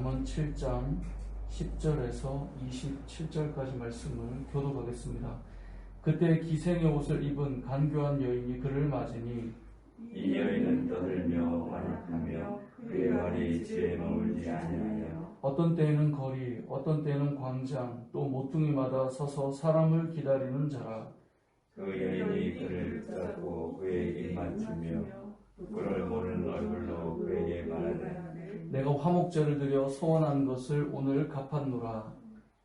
잠언 7장 10절에서 27절까지 말씀을 교독하겠습니다. 그때 기생의 옷을 입은 간교한 여인이 그를 맞으니 이 여인은 떠들며 완악하며 그의 말이 집에 머물지 아니하여 어떤 때에는 거리, 어떤 때에는 광장, 또 모퉁이마다 서서 사람을 기다리는 자라. 그 여인이 그를 붙잡고 그의 입 맞추며 부끄러울 모르는 얼굴로 그에게 말하되 내가 화목제를 드려 소원한 것을 오늘 갚았노라.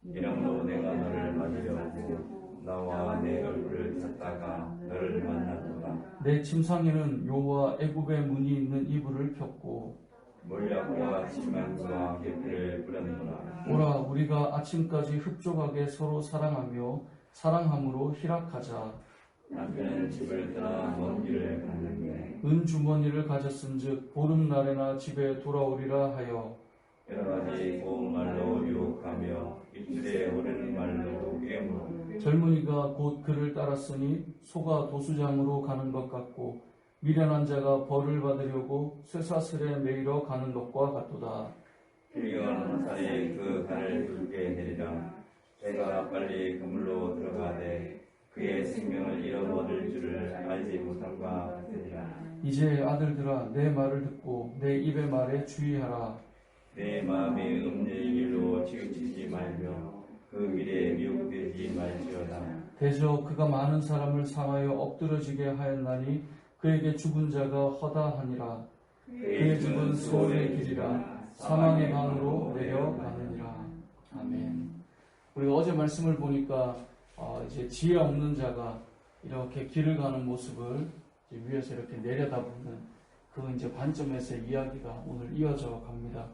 이러므로 내가 너를 맞으려고 나와 내 얼굴을 찾다가 너를 만났노라. 내 침상에는 요와 애굽의 문이 있는 이불을 폈고 몰약과 침망과 계피를 뿌렸노라. 오라 우리가 아침까지 흡족하게 서로 사랑하며 사랑함으로 희락하자. 남편은 집을 떠나 먼 길을 갔는데 은주머니를 가졌은즉 보름날에나 집에 돌아오리라 하여 여러 가지 고운 말로 유혹하며 입술에 오르는 말로 깨물어 젊은이가 곧 그를 따랐으니 소가 도수장으로 가는 것 같고 미련한 자가 벌을 받으려고 쇠사슬에 매이러 가는 것과 같도다. 필경한 사이에 그 간을 굵게 내리라. 배가 빨리 그물로 들어가되 그의 생명을 잃어버릴 줄을 알지 못한 바 같으니라. 이제 아들들아 내 말을 듣고 내 입의 말에 주의하라. 내 마음이 음녀의 길로 치우치지 말며 그 미래에 미혹되지 말지어다. 대저 그가 많은 사람을 상하여 엎드러지게 하였나니 그에게 죽은 자가 허다하니라. 그의 집은 수월의 길이라 사망의 강으로 내려가느니라. 아멘. 우리가 어제 말씀을 보니까 이제 지혜 없는 자가 이렇게 길을 가는 모습을 위에서 이렇게 내려다보는 그 이제 관점에서의 이야기가 오늘 이어져 갑니다.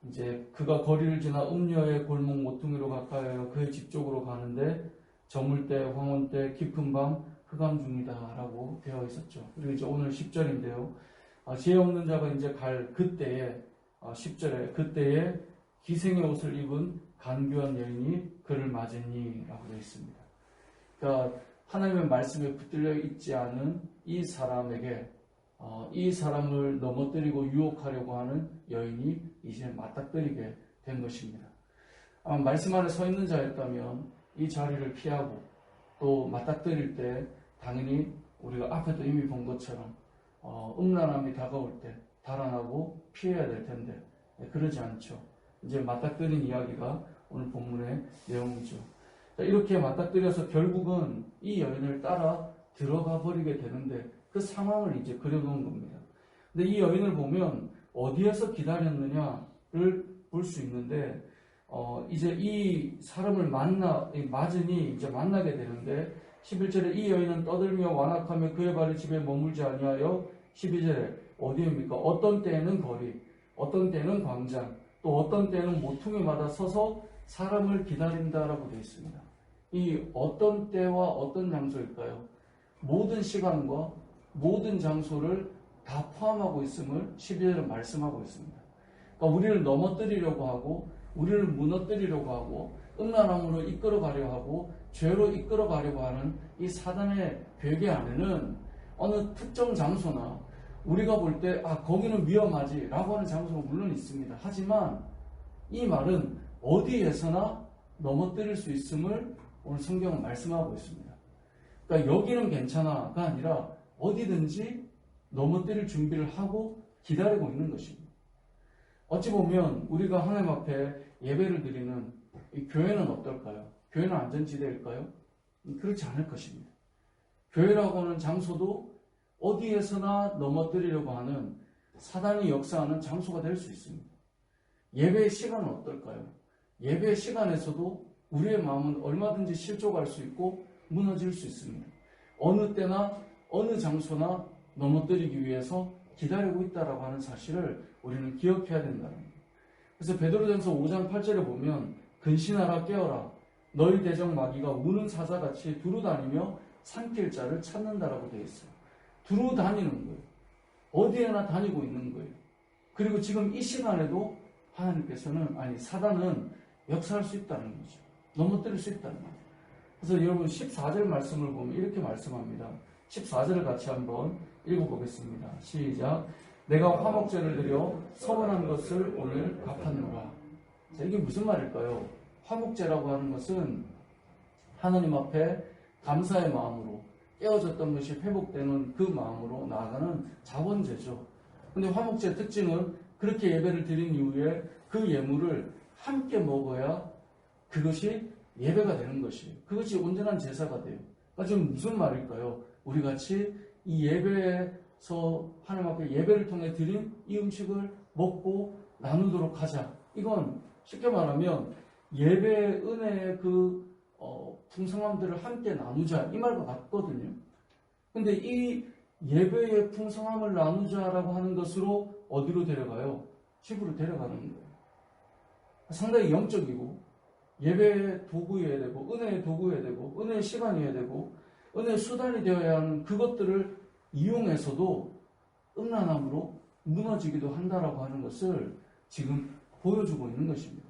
이제 그가 거리를 지나 음녀의 골목 모퉁이로 가까이하여 그의 집 쪽으로 가는데 저물 때 황혼 때 깊은 밤 흑암 중이다 라고 되어 있었죠. 그리고 이제 오늘 10절인데요. 지혜 없는 자가 이제 갈 그때에 10절에 그때에 기생의 옷을 입은 간교한 여인이 그를 맞으니 라고 되어 있습니다. 그러니까 하나님의 말씀에 붙들려 있지 않은 이 사람에게 이 사람을 넘어뜨리고 유혹하려고 하는 여인이 이제 맞닥뜨리게 된 것입니다. 아마 말씀 안에 서 있는 자였다면 이 자리를 피하고 또 맞닥뜨릴 때 당연히 우리가 앞에도 이미 본 것처럼 음란함이 다가올 때 달아나고 피해야 될 텐데 그러지 않죠. 이제 맞닥뜨린 이야기가 오늘 본문의 내용이죠. 이렇게 맞닥뜨려서 결국은 이 여인을 따라 들어가 버리게 되는데 그 상황을 이제 그려놓은 겁니다. 근데 이 여인을 보면 어디에서 기다렸느냐를 볼 수 있는데 이제 이 사람을 맞으니 이제 만나게 되는데 11절에 이 여인은 떠들며 완악하며 그의 발이 집에 머물지 아니하여 12절에 어디입니까? 어떤 때에는 거리, 어떤 때는 광장, 또 어떤 때는 모퉁이마다 서서 사람을 기다린다라고 되어 있습니다. 이 어떤 때와 어떤 장소일까요? 모든 시간과 모든 장소를 다 포함하고 있음을 12절은 말씀하고 있습니다. 그러니까 우리를 넘어뜨리려고 하고 우리를 무너뜨리려고 하고 음란함으로 이끌어가려고 하고 죄로 이끌어가려고 하는 이 사단의 벽의 안에는 어느 특정 장소나 우리가 볼 때 거기는 위험하지 라고 하는 장소가 물론 있습니다. 하지만 이 말은 어디에서나 넘어뜨릴 수 있음을 오늘 성경은 말씀하고 있습니다. 그러니까 여기는 괜찮아가 아니라 어디든지 넘어뜨릴 준비를 하고 기다리고 있는 것입니다. 어찌 보면 우리가 하나님 앞에 예배를 드리는 이 교회는 어떨까요? 교회는 안전지대일까요? 그렇지 않을 것입니다. 교회라고 하는 장소도 어디에서나 넘어뜨리려고 하는 사단이 역사하는 장소가 될 수 있습니다. 예배의 시간은 어떨까요? 예배의 시간에서도 우리의 마음은 얼마든지 실족할 수 있고 무너질 수 있습니다. 어느 때나 어느 장소나 넘어뜨리기 위해서 기다리고 있다라고 하는 사실을 우리는 기억해야 된다는 거예요. 그래서 베드로전서 5장 8절에 보면 근신하라 깨어라 너희 대적 마귀가 우는 사자같이 두루다니며 삼킬 자를 찾는다라고 되어 있어요. 두루다니는 거예요. 어디에나 다니고 있는 거예요. 그리고 지금 이 시간에도 하나님께서는 사단은 역사할 수 있다는 거죠. 넘어뜨릴 수 있다는 거예요. 그래서 여러분 14절 말씀을 보면 이렇게 말씀합니다. 14절을 같이 한번 읽어보겠습니다. 시작. 내가 화목제를 드려 서원한 것을 오늘 갚았노라. 자, 이게 무슨 말일까요? 화목제라고 하는 것은 하나님 앞에 감사의 마음으로 깨어졌던 것이 회복되는 그 마음으로 나아가는 자원제죠. 근데 화목제 특징은 그렇게 예배를 드린 이후에 그 예물을 함께 먹어야 그것이 예배가 되는 것이에요. 그것이 온전한 제사가 돼요. 그러니까 지금 무슨 말일까요? 우리 같이 이 예배에서 하나님 앞에 예배를 통해 드린 이 음식을 먹고 나누도록 하자. 이건 쉽게 말하면 예배의 은혜의 그 풍성함들을 함께 나누자 이 말과 같거든요. 근데 이 예배의 풍성함을 나누자라고 하는 것으로 어디로 데려가요? 집으로 데려가는 거예요. 상당히 영적이고 예배의 도구여야 되고 은혜의 도구여야 되고 은혜의 시간이어야 되고 은혜의 수단이 되어야 하는 그것들을 이용해서도 음란함으로 무너지기도 한다라고 하는 것을 지금 보여주고 있는 것입니다.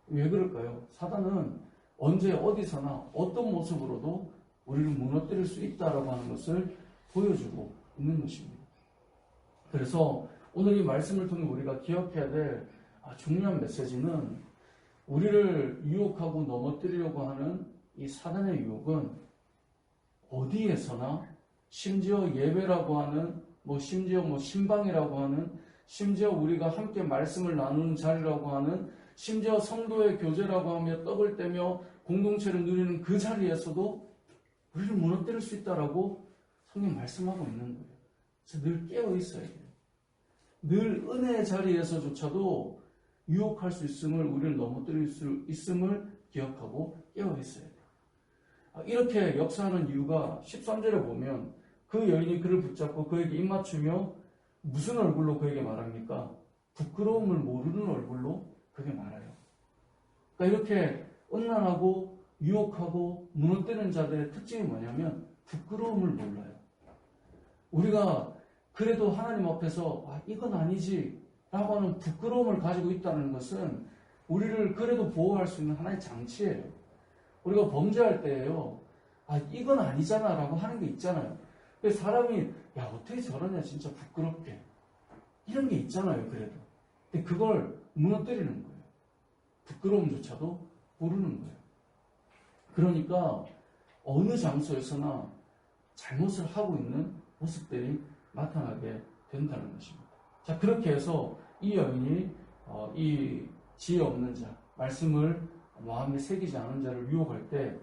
왜 그럴까요? 사단은 언제 어디서나 어떤 모습으로도 우리를 무너뜨릴 수 있다라고 하는 것을 보여주고 있는 것입니다. 그래서 오늘 이 말씀을 통해 우리가 기억해야 될 중요한 메시지는 우리를 유혹하고 넘어뜨리려고 하는 이 사단의 유혹은 어디에서나 심지어 예배라고 하는 심지어 신방이라고 하는 심지어 우리가 함께 말씀을 나누는 자리라고 하는 심지어 성도의 교제라고 하며 떡을 떼며 공동체를 누리는 그 자리에서도 우리를 무너뜨릴 수 있다라고 성경 말씀하고 있는 거예요. 그래서 늘 깨어 있어야 돼요. 늘 은혜의 자리에서조차도 유혹할 수 있음을 우리를 넘어뜨릴 수 있음을 기억하고 깨어 있어야 돼요. 이렇게 역사하는 이유가 13절에 보면 그 여인이 그를 붙잡고 그에게 입맞추며 무슨 얼굴로 그에게 말합니까? 부끄러움을 모르는 얼굴로 그게 말해요. 그러니까 이렇게 음란하고 유혹하고 무너뜨리는 자들의 특징이 뭐냐면 부끄러움을 몰라요. 우리가 그래도 하나님 앞에서 이건 아니지 라고 하는 부끄러움을 가지고 있다는 것은 우리를 그래도 보호할 수 있는 하나의 장치예요. 우리가 범죄할 때에요. 이건 아니잖아 라고 하는 게 있잖아요. 그래서 사람이 어떻게 저러냐 진짜 부끄럽게 이런 게 있잖아요. 그래도 근데 그걸 무너뜨리는 거예요. 부끄러움조차도 모르는 거예요. 그러니까 어느 장소에서나 잘못을 하고 있는 모습들이 나타나게 된다는 것입니다. 자, 그렇게 해서 이 여인이 이 지혜 없는 자, 말씀을 마음에 새기지 않은 자를 유혹할 때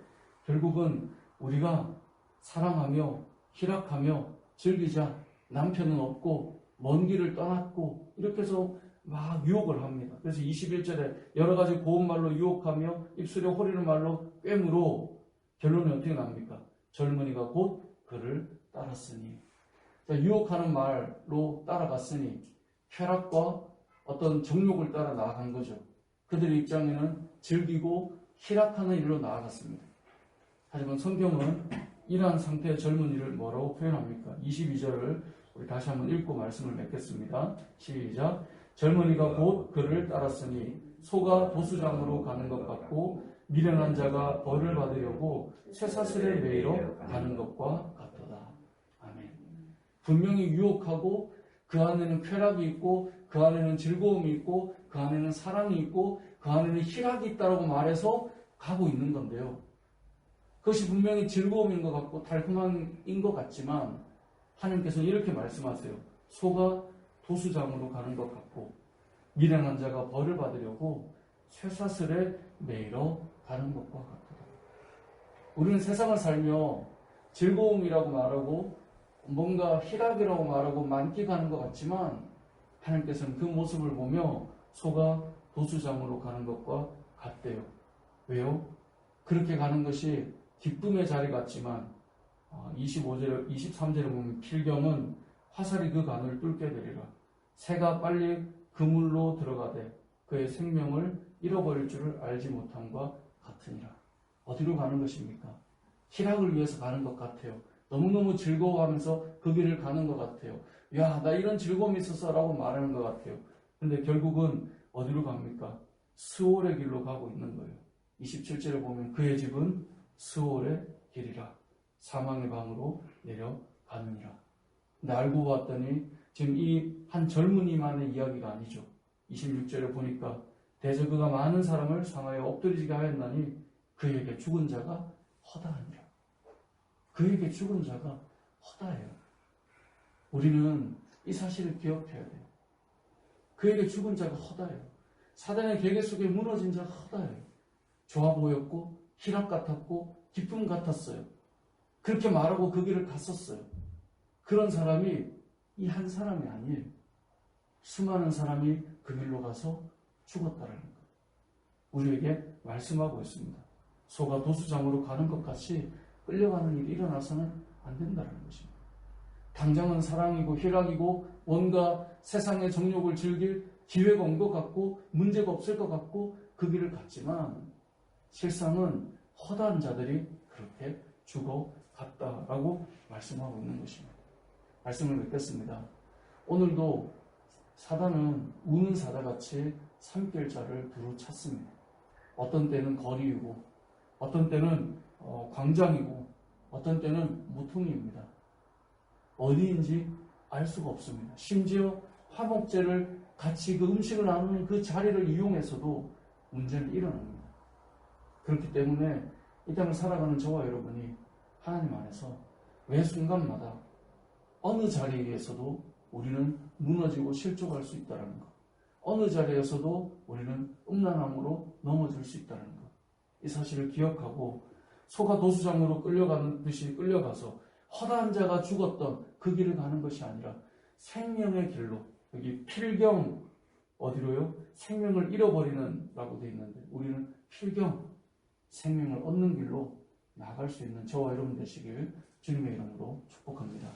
결국은 우리가 사랑하며 희락하며 즐기자, 남편은 없고 먼 길을 떠났고 이렇게 해서 막 유혹을 합니다. 그래서 21절에 여러 가지 고운 말로 유혹하며 입술에 호리는 말로 꿰므로 결론이 어떻게 납니까? 젊은이가 곧 그를 따랐으니. 자, 유혹하는 말로 따라갔으니 쾌락과 어떤 정욕을 따라 나아간 거죠. 그들의 입장에는 즐기고 희락하는 일로 나아갔습니다. 하지만 성경은 이러한 상태의 젊은이를 뭐라고 표현합니까? 22절을 우리 다시 한번 읽고 말씀을 맺겠습니다. 시작. 젊은이가 곧 그를 따랐으니 소가 도수장으로 가는 것 같고 미련한 자가 벌을 받으려고 쇠사슬에 매이러 가는 것과 같도다. 아멘. 분명히 유혹하고 그 안에는 쾌락이 있고 그 안에는 즐거움이 있고 그 안에는 사랑이 있고 그 안에는 희락이 있다고 말해서 가고 있는 건데요. 그것이 분명히 즐거움인 것 같고 달콤함인 것 같지만 하나님께서는 이렇게 말씀하세요. 소가 도수장으로 가는 것 같고 미련한 자가 벌을 받으려고 쇠사슬에 매이러 가는 것과 같다. 우리는 세상을 살며 즐거움이라고 말하고 뭔가 희락이라고 말하고 만끽하는 것 같지만 하나님께서는 그 모습을 보며 소가 도수장으로 가는 것과 같대요. 왜요? 그렇게 가는 것이 기쁨의 자리 같지만 25절, 23절에 보면 필경은 화살이 그 간을 뚫게 되리라. 새가 빨리 그물로 들어가되 그의 생명을 잃어버릴 줄을 알지 못함과 같으니라. 어디로 가는 것입니까? 희락을 위해서 가는 것 같아요. 너무너무 즐거워하면서 그 길을 가는 것 같아요. 야, 나 이런 즐거움이 있었어 라고 말하는 것 같아요. 근데 결국은 어디로 갑니까? 스올의 길로 가고 있는 거예요. 27절에 보면 그의 집은 스올의 길이라 사망의 방으로 내려가느니라. 근데 알고 봤더니 지금 이 한 젊은이만의 이야기가 아니죠. 26절에 보니까 대저 그가 많은 사람을 상하여 엎드리게 하였나니 그에게 죽은 자가 허다하니라. 그에게 죽은 자가 허다해요. 우리는 이 사실을 기억해야 돼요. 그에게 죽은 자가 허다해요. 사단의 계계 속에 무너진 자가 허다해요. 좋아 보였고 희락 같았고 기쁨 같았어요. 그렇게 말하고 그 길을 갔었어요. 그런 사람이 이 한 사람이 아니에요. 수많은 사람이 그 길로 가서 죽었다라는 것. 우리에게 말씀하고 있습니다. 소가 도수장으로 가는 것 같이 끌려가는 일이 일어나서는 안 된다는 것입니다. 당장은 사랑이고 희락이고 뭔가 세상의 정욕을 즐길 기회가 온 것 같고 문제가 없을 것 같고 그 길을 갔지만 실상은 허다한 자들이 그렇게 죽어갔다라고 말씀하고 있는 것입니다. 말씀을 뵙겠습니다. 오늘도 사단은 우는 사자같이 삼킬 자를 두루 찾습니다. 어떤 때는 거리이고 어떤 때는 광장이고 어떤 때는 모퉁이입니다. 어디인지 알 수가 없습니다. 심지어 화목제를 같이 그 음식을 나누는 그 자리를 이용해서도 문제는 일어납니다. 그렇기 때문에 이 땅을 살아가는 저와 여러분이 하나님 안에서 매 순간마다 어느 자리에서도 우리는 무너지고 실족할 수 있다는 것, 어느 자리에서도 우리는 음란함으로 넘어질 수 있다는 것, 이 사실을 기억하고 소가 도수장으로 끌려가는 듯이 끌려가서 허다한 자가 죽었던 그 길을 가는 것이 아니라 생명의 길로, 여기 필경 어디로요? 생명을 잃어버리는 라고 되어 있는데 우리는 필경 생명을 얻는 길로 나갈 수 있는 저와 여러분 되시길 주님의 이름으로 축복합니다.